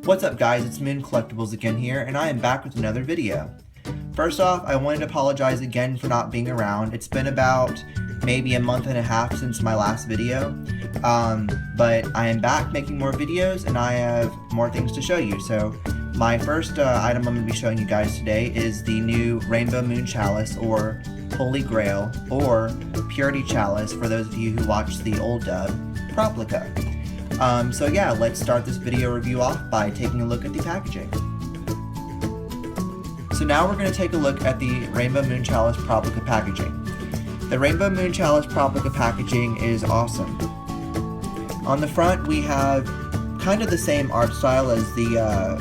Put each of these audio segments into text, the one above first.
What's up guys, it's Moon Collectibles again here, and I am back with another video. First off, I wanted to apologize again for not being around. It's been about maybe a month and a half since my last video, but I am back making more videos and I have more things to show you. So my first item I'm going to be showing you guys today is the new Rainbow Moon Chalice, or Holy Grail, or Purity Chalice for those of you who watched the old dub, Proplica. So yeah, let's start this video review off by taking a look at the packaging. So now we're going to take a look at the Rainbow Moon Chalice Proplica packaging. The Rainbow Moon Chalice Proplica packaging is awesome. On the front we have kind of the same art style as the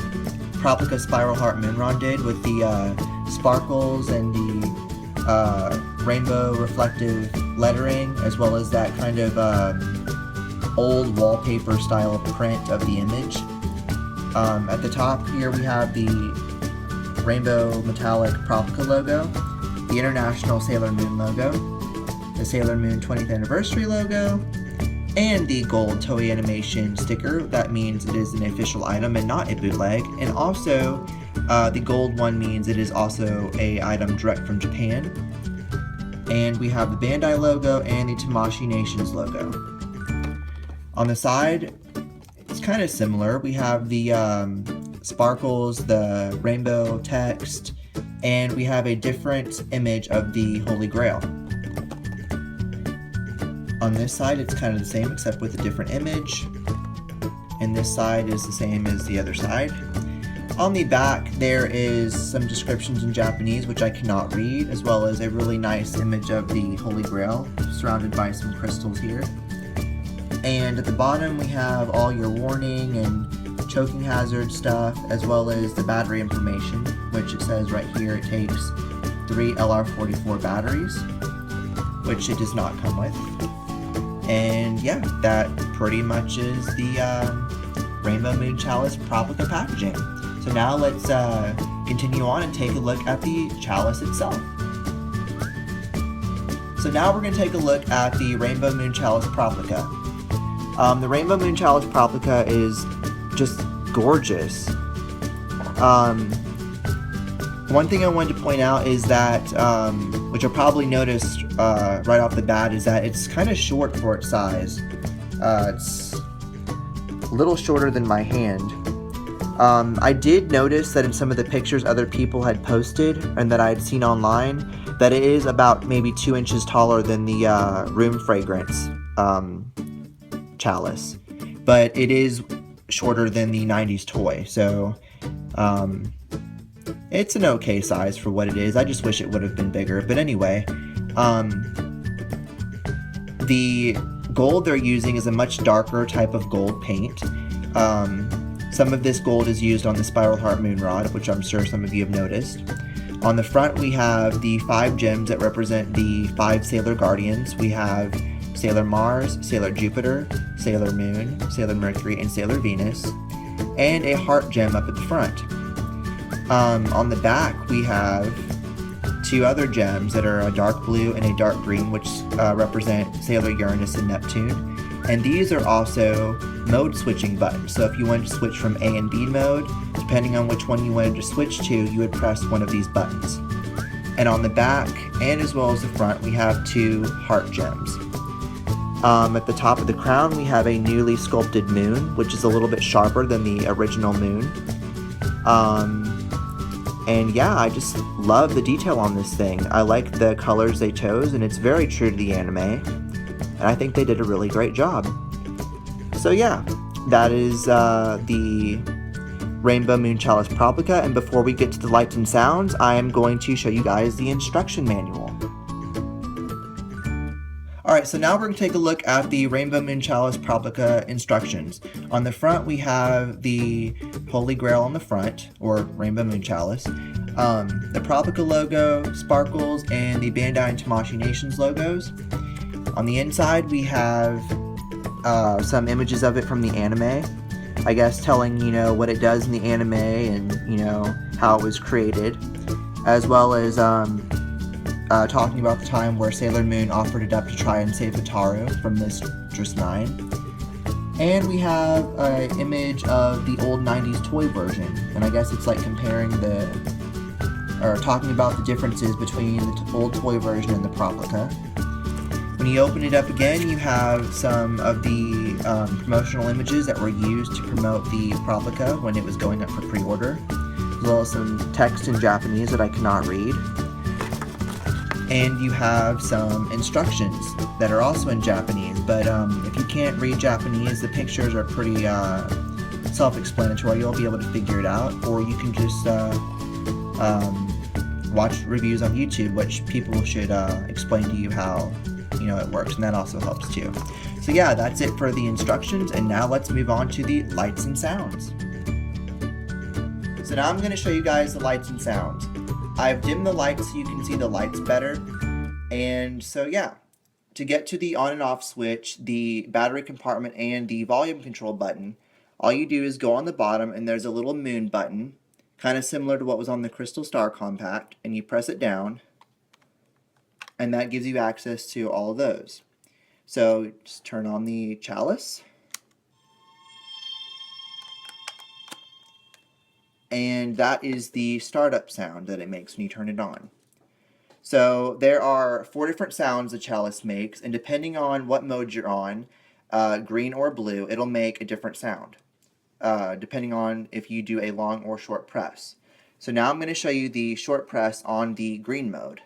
Proplica Spiral Heart Moonron did, with the sparkles and the rainbow reflective lettering, as well as that kind of old wallpaper style print of the image. At the top here we have the rainbow metallic Proplica logo, the International Sailor Moon logo, the Sailor Moon 20th Anniversary logo, and the gold Toei Animation sticker. That means it is an official item and not a bootleg. And also, the gold one means it is also a item direct from Japan. And we have the Bandai logo and the Tamashii Nations logo. On the side, it's kind of similar. We have the sparkles, the rainbow text, and we have a different image of the Holy Grail. On this side, it's kind of the same except with a different image. And this side is the same as the other side. On the back, there is some descriptions in Japanese, which I cannot read, as well as a really nice image of the Holy Grail, surrounded by some crystals here. And at the bottom we have all your warning and choking hazard stuff, as well as the battery information, which it says right here it takes 3 LR44 batteries, which it does not come with. And yeah, that pretty much is the Rainbow Moon Chalice Proplica packaging. So now let's continue on and take a look at the chalice itself. So now we're going to take a look at the Rainbow Moon Chalice Proplica. The Rainbow Moon Chalice Proplica is just gorgeous. One thing I wanted to point out is that, which you'll probably notice right off the bat, is that it's kind of short for its size. It's a little shorter than my hand. I did notice that in some of the pictures other people had posted and that I had seen online, that it is about maybe 2 inches taller than the Room Fragrance chalice, but it is shorter than the 90s toy, so it's an okay size for what it is. I just wish it would have been bigger, but anyway, the gold they're using is a much darker type of gold paint. Some of this gold is used on the Spiral Heart Moonrod, which I'm sure some of you have noticed. On the front we have the 5 gems that represent the 5 Sailor Guardians. We have Sailor Mars, Sailor Jupiter, Sailor Moon, Sailor Mercury, and Sailor Venus, and a heart gem up at the front. On the back we have 2 other gems that are a dark blue and a dark green, which represent Sailor Uranus and Neptune. And these are also mode switching buttons, so if you wanted to switch from A and B mode, depending on which one you wanted to switch to, you would press one of these buttons. And on the back, and as well as the front, we have 2 heart gems. At the top of the crown we have a newly sculpted moon, which is a little bit sharper than the original moon. And yeah, I just love the detail on this thing. I like the colors they chose, and it's very true to the anime, and I think they did a really great job. So yeah, that is the Rainbow Moon Chalice Proplica, and before we get to the lights and sounds, I am going to show you guys the instruction manual. Alright, so now we're going to take a look at the Rainbow Moon Chalice Proplica instructions. On the front we have the Holy Grail on the front, or Rainbow Moon Chalice, the Proplica logo, sparkles, and the Bandai and Tamashii Nations logos. On the inside we have some images of it from the anime, I guess telling, you know, what it does in the anime and, you know, how it was created, as well as talking about the time where Sailor Moon offered it up to try and save Hotaru from Mistress 9. And we have an image of the old 90s toy version, and I guess it's like comparing or talking about the differences between the old toy version and the Proplica. When you open it up again, you have some of the promotional images that were used to promote the Proplica when it was going up for pre-order, as well as some text in Japanese that I cannot read. And you have some instructions that are also in Japanese, but if you can't read Japanese, the pictures are pretty self-explanatory. You'll be able to figure it out, or you can just watch reviews on YouTube, which people should explain to you how it works, and that also helps too. So yeah, that's it for the instructions, and now let's move on to the lights and sounds. So now I'm going to show you guys the lights and sounds. I've dimmed the lights so you can see the lights better, and so yeah, to get to the on and off switch, the battery compartment, and the volume control button, all you do is go on the bottom and there's a little moon button, kind of similar to what was on the Crystal Star Compact, and you press it down, and that gives you access to all of those. So just turn on the Chalice, and that is the startup sound that it makes when you turn it on. So there are 4 different sounds the Chalice makes, and depending on what mode you're on, green or blue, it'll make a different sound, depending on if you do a long or short press. So now I'm going to show you the short press on the green mode.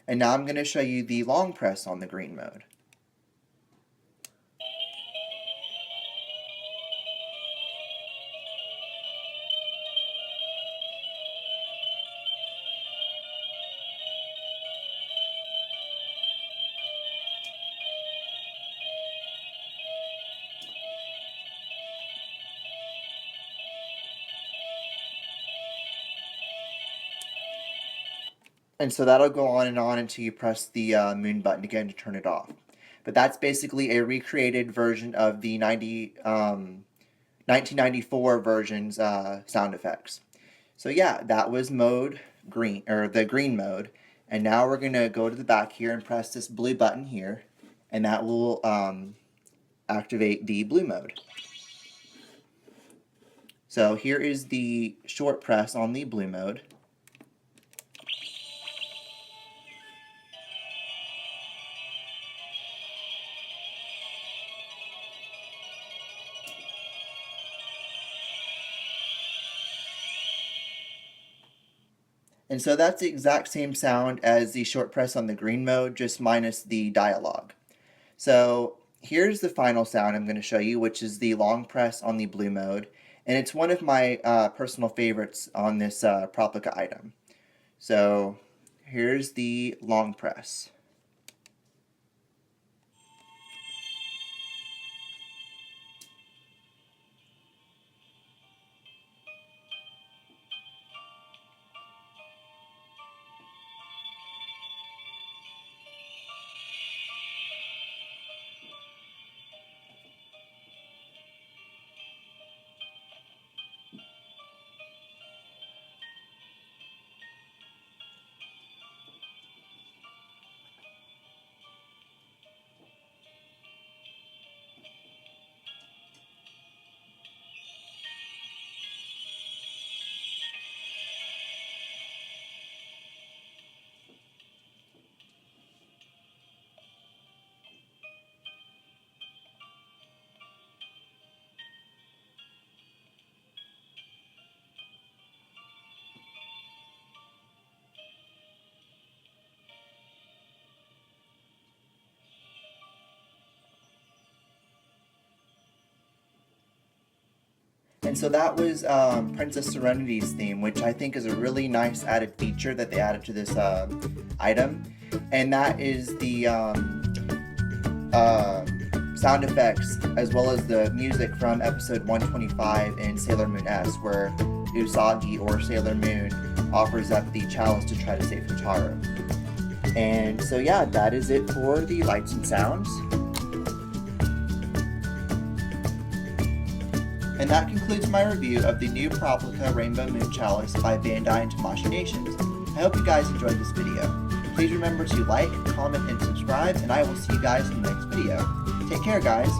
And now I'm going to show you the long press on the green mode. And so that'll go on and on until you press the moon button again to turn it off. But that's basically a recreated version of the 1994 version's sound effects. So yeah, that was mode green, or the green mode. And now we're going to go to the back here and press this blue button here, and that will activate the blue mode. So here is the short press on the blue mode. And so that's the exact same sound as the short press on the green mode, just minus the dialogue. So here's the final sound I'm going to show you, which is the long press on the blue mode. And it's one of my personal favorites on this Proplica item. So here's the long press. And so that was Princess Serenity's theme, which I think is a really nice added feature that they added to this item. And that is the sound effects as well as the music from episode 125 in Sailor Moon S, where Usagi, or Sailor Moon, offers up the chalice to try to save Hotaru. And so yeah, that is it for the lights and sounds. And that concludes my review of the new Proplica Rainbow Moon Chalice by Bandai and Tamashii Nations. I hope you guys enjoyed this video. Please remember to like, comment, and subscribe, and I will see you guys in the next video. Take care, guys.